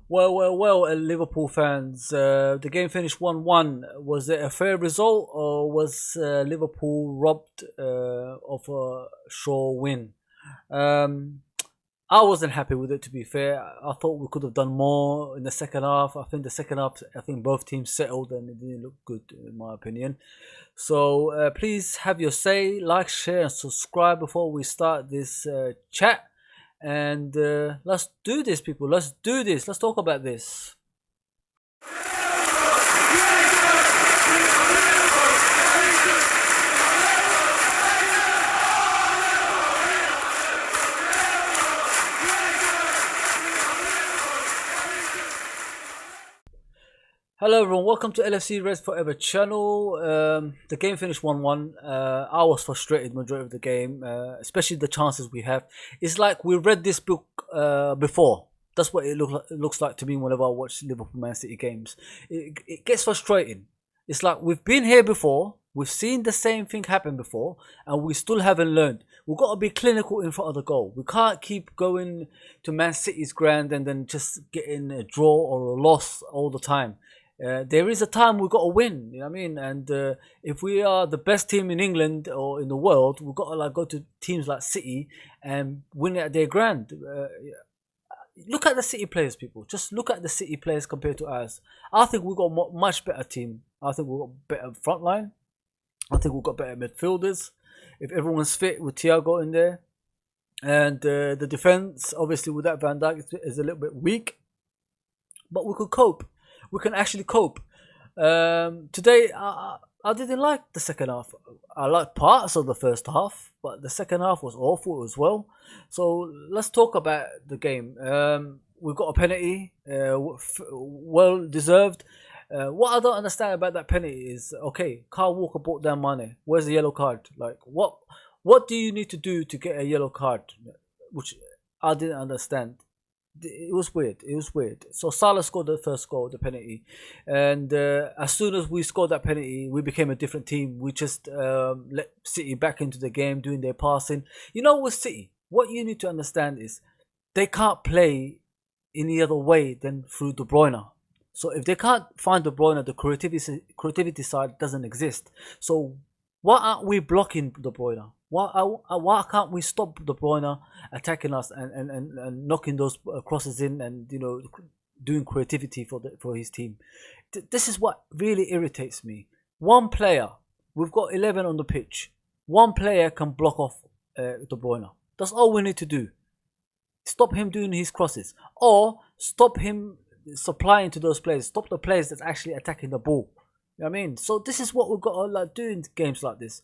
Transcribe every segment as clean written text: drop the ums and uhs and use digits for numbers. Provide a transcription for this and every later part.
Well, Liverpool fans. The game finished 1-1. Was it a fair result, or was Liverpool robbed of a sure win? Um, I wasn't happy with it, to be fair. I thought we could have done more in the second half. I think the second half, I think both teams settled and it didn't look good, in my opinion. So please have your say, like, share, and subscribe before we start this chat. And let's do this, people. Let's do this. Let's talk about this. Hello everyone, welcome to LFC Reds Forever channel. The game finished 1-1. I was frustrated majority of the game, especially the chances we have. It's like we read this book before. That's what it looks like to me whenever I watch Liverpool Man City games. It gets frustrating. It's like we've been here before, we've seen the same thing happen before, and we still haven't learned. We've got to be clinical in front of the goal. We can't keep going to Man City's ground and then just getting a draw or a loss all the time. There is a time we've got to win, you know what I mean? And if we are the best team in England or in the world, we've got to like go to teams like City and win at their ground. Look at the City players, people. Just look at the City players compared to us. I think we've got a much better team. I think we've got better front line. I think we've got better midfielders. If everyone's fit with Thiago in there. And the defence, obviously with that Van Dijk, is a little bit weak. But we could cope. We can actually cope. Today, I didn't like the second half. I liked parts of the first half, but the second half was awful as well. So let's talk about the game. We got a penalty, well deserved. What I don't understand about that penalty is, okay, Kyle Walker brought down Mane. Where's the yellow card? Like, what do you need to do to get a yellow card? Which I didn't understand. It was weird. It was weird. So Salah scored the first goal, the penalty, and as soon as we scored that penalty, we became a different team. We just let City back into the game, doing their passing. You know, with City, what you need to understand is they can't play any other way than through De Bruyne. So if they can't find De Bruyne, the creativity side doesn't exist. So why aren't we blocking De Bruyne? Why can't we stop De Bruyne attacking us and knocking those crosses in and, you know, doing creativity for his team? This is what really irritates me. One player, we've got 11 on the pitch. One player can block off De Bruyne. That's all we need to do. Stop him doing his crosses, or stop him supplying to those players. Stop the players that's actually attacking the ball. You know what I mean? So this is what we've got to like do in games like this.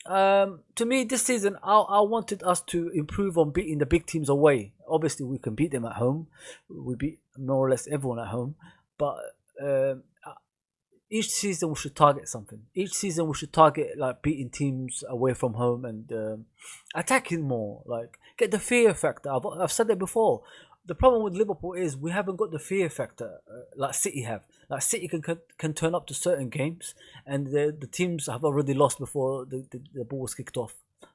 To me, this season, I wanted us to improve on beating the big teams away. Obviously, we can beat them at home. We beat more or less everyone at home. But each season, we should target something. Each season, we should target like beating teams away from home and attacking more. Like, get the fear factor. I've said it before. The problem with Liverpool is we haven't got the fear factor like City have. Like City can turn up to certain games, and the teams have already lost before the ball was kicked off.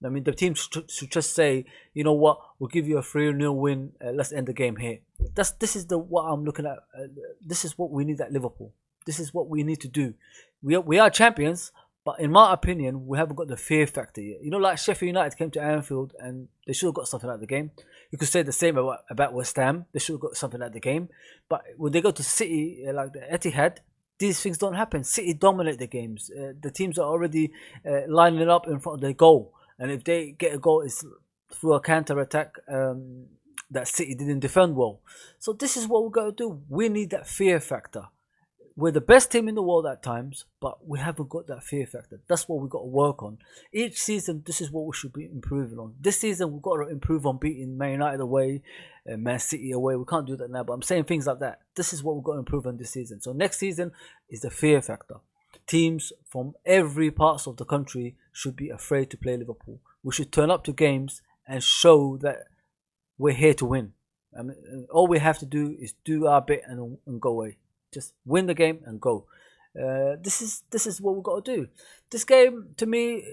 I mean, the team should just say, you know what, we'll give you a 3-0 win. Let's end the game here. This is what I'm looking at. This is what we need at Liverpool. This is what we need to do. We are champions, but in my opinion, we haven't got the fear factor yet. You know, like Sheffield United came to Anfield and they should have got something out of the game. You could say the same about West Ham. They should have got something out of the game. But when they go to City, like the Etihad, these things don't happen. City dominate the games. The teams are already lining up in front of their goal. And if they get a goal, it's through a counter-attack that City didn't defend well. So this is what we've got to do. We need that fear factor. We're the best team in the world at times, but we haven't got that fear factor. That's what we've got to work on. Each season, this is what we should be improving on. This season, we've got to improve on beating Man United away, Man City away. We can't do that now, but I'm saying things like that. This is what we've got to improve on this season. So next season is the fear factor. Teams from every parts of the country should be afraid to play Liverpool. We should turn up to games and show that we're here to win. I mean, all we have to do is do our bit and go away. Just win the game and go. This is what we've got to do. This game, to me,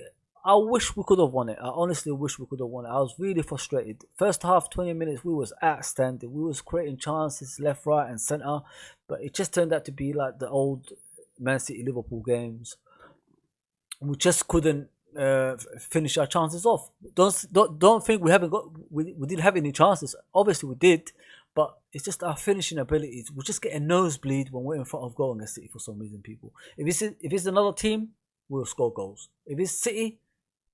I wish we could have won it. I honestly wish we could have won it. I was really frustrated. First half, 20 minutes, we was outstanding. We was creating chances left, right, and centre, but it just turned out to be like the old Man City Liverpool games. We just couldn't finish our chances off. Don't think we haven't got we didn't have any chances. Obviously we did, but it's just our finishing abilities. We just get a nosebleed when we're in front of goal against City for some reason. People, if it's another team, we'll score goals. If it's City,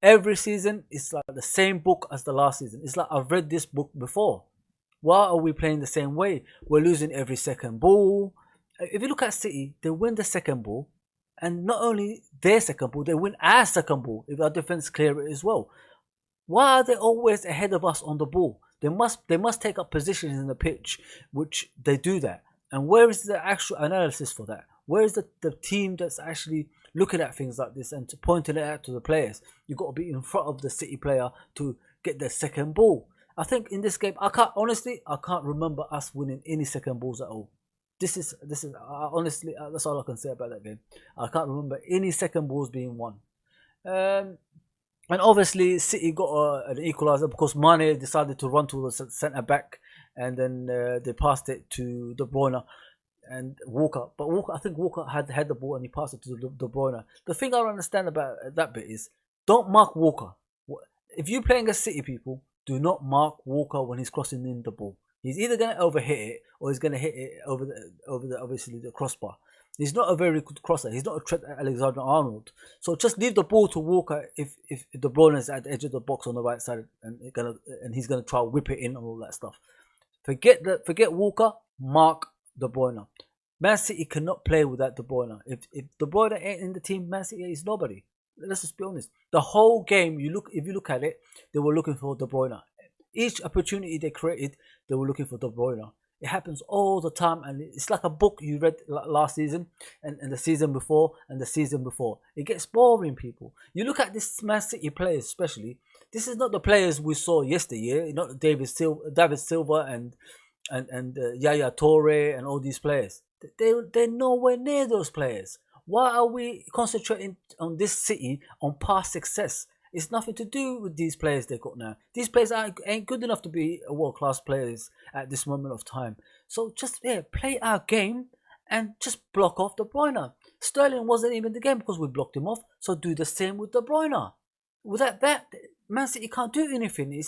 every season it's like the same book as the last season. It's like I've read this book before. Why are we playing the same way? We're losing every second ball. If you look at City, they win the second ball, and not only their second ball, they win our second ball if our defense clear it as well. Why are they always ahead of us on the ball? They must take up positions in the pitch, which they do that. And where is the actual analysis for that? Where is the team that's actually looking at things like this and pointing it out to the players? You've got to be in front of the City player to get the second ball. I think in this game, I can't remember us winning any second balls at all. This is honestly, that's all I can say about that game. I can't remember any second balls being won. Um, and obviously, City got an equaliser because Mane decided to run to the centre back, and then they passed it to De Bruyne and Walker. But Walker, I think Walker had the ball and he passed it to De Bruyne. The thing I don't understand about that bit is don't mark Walker. If you're playing a City, people, do not mark Walker when he's crossing in the ball. He's either going to overhit it or he's going to hit it over the obviously the crossbar. He's not a very good crosser. He's not a Trent Alexander-Arnold. So just leave the ball to Walker if De Bruyne is at the edge of the box on the right side and he's gonna try to whip it in and all that stuff. Forget Walker. Mark De Bruyne. Man City cannot play without De Bruyne. If De Bruyne ain't in the team, Man City is nobody. Let's just be honest. The whole game, if you look at it, they were looking for De Bruyne. Each opportunity they created, they were looking for De Bruyne. It happens all the time, and it's like a book you read last season, and the season before, and the season before. It gets boring, people. You look at this Man City players, especially. This is not the players we saw yesteryear. Not David Silva and Yaya Toure and all these players. They're nowhere near those players. Why are we concentrating on this City on past success? It's nothing to do with these players they got now. These players ain't good enough to be world-class players at this moment of time. So just play our game and just block off De Bruyne. Sterling wasn't even in the game because we blocked him off. So do the same with De Bruyne. Without that, Man City can't do anything.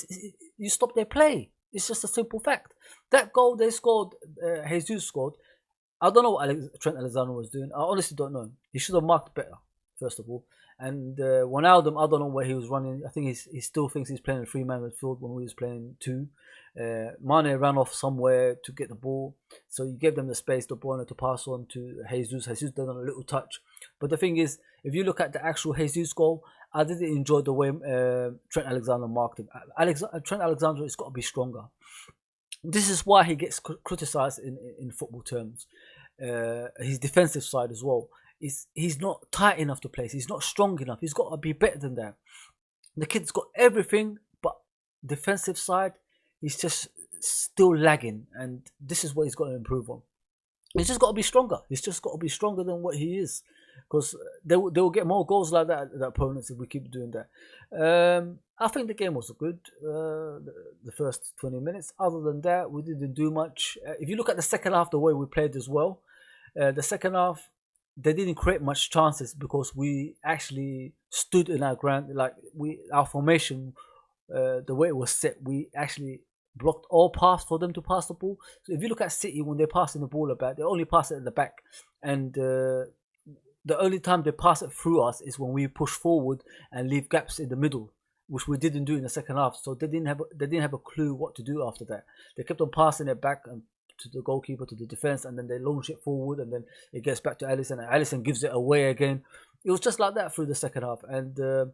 You stop their play. It's just a simple fact. That goal they scored, Jesus scored. I don't know what Trent Alexander was doing. I honestly don't know. He should have marked better, first of all. And Wijnaldum, I don't know where he was running. I think he still thinks he's playing a 3-man midfield when we was playing 2. Mane ran off somewhere to get the ball, so you gave them the space, De Bruyne, to pass on to Jesus. Jesus done a little touch. But the thing is, if you look at the actual Jesus goal, I didn't enjoy the way Trent Alexander marked him. Trent Alexander has got to be stronger. This is why he gets criticised in football terms. His defensive side as well. He's not tight enough to play. He's not strong enough. He's got to be better than that. The kid's got everything, but defensive side, he's just still lagging, and this is what he's got to improve on. He's just got to be stronger. He's just got to be stronger than what he is, because they will get more goals like that, the opponents, if we keep doing that. I think the game was good, the first 20 minutes. Other than that, we didn't do much. If you look at the second half, the way we played as well, the second half, they didn't create much chances because we actually stood in our ground. Like our formation, the way it was set, we actually blocked all paths for them to pass the ball. So if you look at City, when they're passing the ball about, they only pass it at the back, and the only time they pass it through us is when we push forward and leave gaps in the middle, which we didn't do in the second half. So they didn't have a clue what to do after that. They kept on passing it back and to the goalkeeper, to the defense, and then they launch it forward, and then it gets back to Alisson, and Alisson gives it away again. It was just like that through the second half, and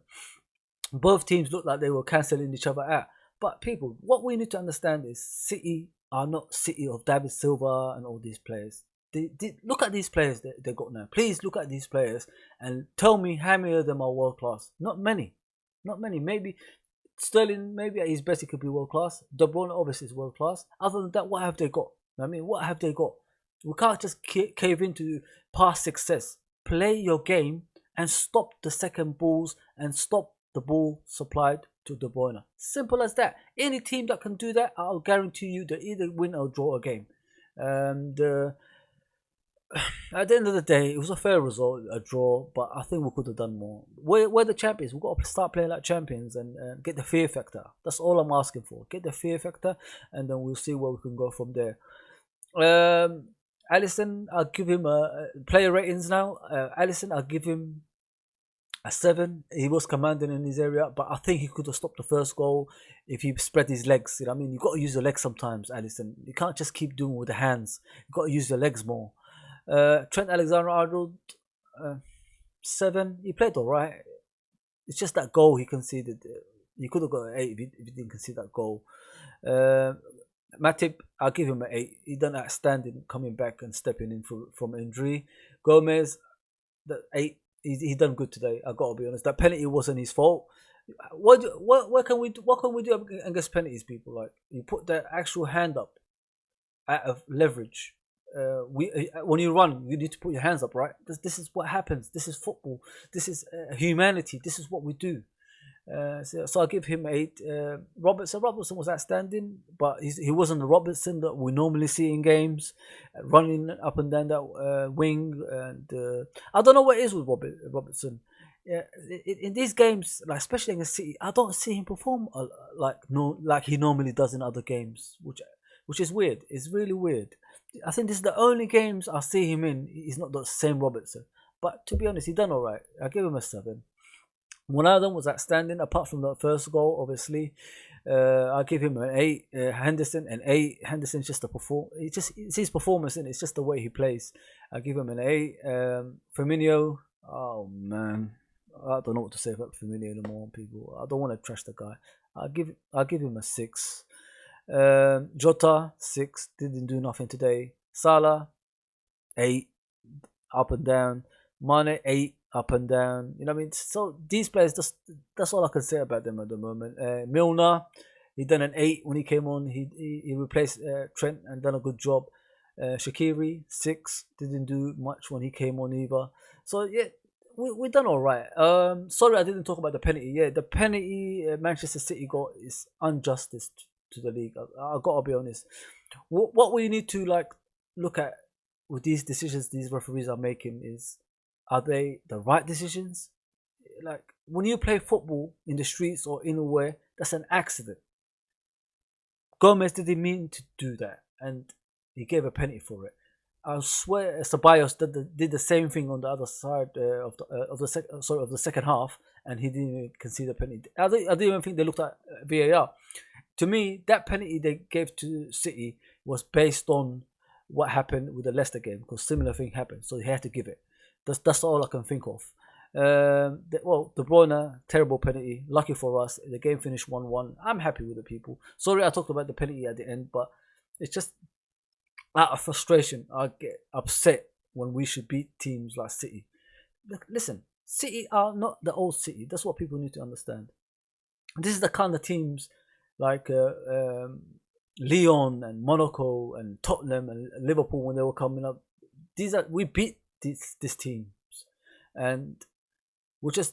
both teams looked like they were cancelling each other out. But people, what we need to understand is City are not City of David Silva and all these players. Look at these players they got now. Please look at these players and tell me how many of them are world class. Not many. Maybe Sterling, maybe at his best he could be world class. De Bruyne obviously is world class. Other than that, what have they got? I mean, what have they got? We can't just cave into past success. Play your game and stop the second balls and stop the ball supplied to De Bruyne. Simple as that. Any team that can do that, I'll guarantee you they either win or draw a game. And at the end of the day, it was a fair result, a draw, but I think we could have done more. We're the champions. We've got to start playing like champions and get the fear factor. That's all I'm asking for. Get the fear factor, and then we'll see where we can go from there. Alisson, I'll give him player ratings now. Alisson, I'll give him a 7. He was commanding in his area, but I think he could have stopped the first goal if he spread his legs. You know what I mean? You've got to use your legs sometimes, Alisson. You can't just keep doing it with the hands. You've got to use your legs more. Trent Alexander-Arnold, 7. He played all right. It's just that goal he conceded. He could have got an 8 if he didn't concede that goal. Matip, I'll give him an 8. He done outstanding coming back and stepping in from injury. Gomez, the 8. He done good today. I gotta be honest. That penalty wasn't his fault. What can we do against penalties, people? Like, you put the actual hand up out of leverage. When you run, you need to put your hands up, right? This is what happens. This is football. This is humanity. This is what we do. So I'll give him 8. Robertson was outstanding, but he wasn't the Robertson that we normally see in games, running up and down that wing. And I don't know what it is with Robertson. In these games, like especially against City, I don't see him perform like he normally does in other games, which is weird. It's really weird. I think this is the only games I see him in. He's not the same Robertson, but to be honest, he done all right. I give him a 7. One of them was outstanding, apart from the first goal, obviously. I give him an 8. Henderson, an 8. Henderson's just it's his performance, and it's just the way he plays. I give him an 8. Firmino, oh man, I don't know what to say about Firmino anymore, people. I don't want to trash the guy. I'll give him a 6. Jota, 6. Didn't do nothing today. Salah, 8. Up and down. Mane, 8. Up and down, you know what I mean? So these players, that's all I can say about them at the moment. Milner, he done an 8 when he came on. He replaced Trent and done a good job. Shaqiri, 6, didn't do much when he came on either. So yeah, we done all right. Sorry I didn't talk about the penalty. Yeah, the penalty Manchester City got is injustice to the league. I gotta be honest. What we need to look at with these decisions these referees are making is, are they the right decisions? Like, when you play football in the streets or anywhere, that's an accident. Gomez didn't mean to do that, and he gave a penalty for it. I swear Ceballos did the same thing on the other side of the second half, and he didn't even concede a penalty. I didn't even think they looked at VAR. To me, that penalty they gave to City was based on what happened with the Leicester game, because similar thing happened, so he had to give it. That's all I can think of. De Bruyne, terrible penalty. Lucky for us, the game finished 1-1. I'm happy with the people. Sorry I talked about the penalty at the end, but it's just out of frustration. I get upset when we should beat teams like City. Listen, City are not the old City. That's what people need to understand. This is the kind of teams like Lyon and Monaco and Tottenham and Liverpool when they were coming up. We beat these teams, and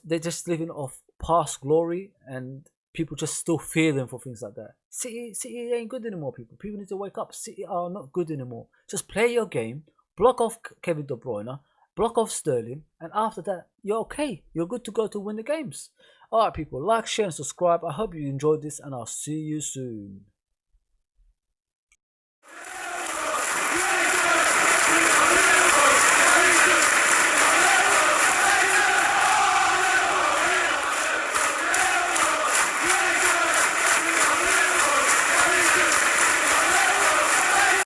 they're just living off past glory, and people just still fear them for things like that. City ain't good anymore, people. People need to wake up. City are not good anymore. Just play your game, block off Kevin De Bruyne, block off Sterling, and after that, you're okay. You're good to go to win the games. Alright, people, like, share, and subscribe. I hope you enjoyed this, and I'll see you soon.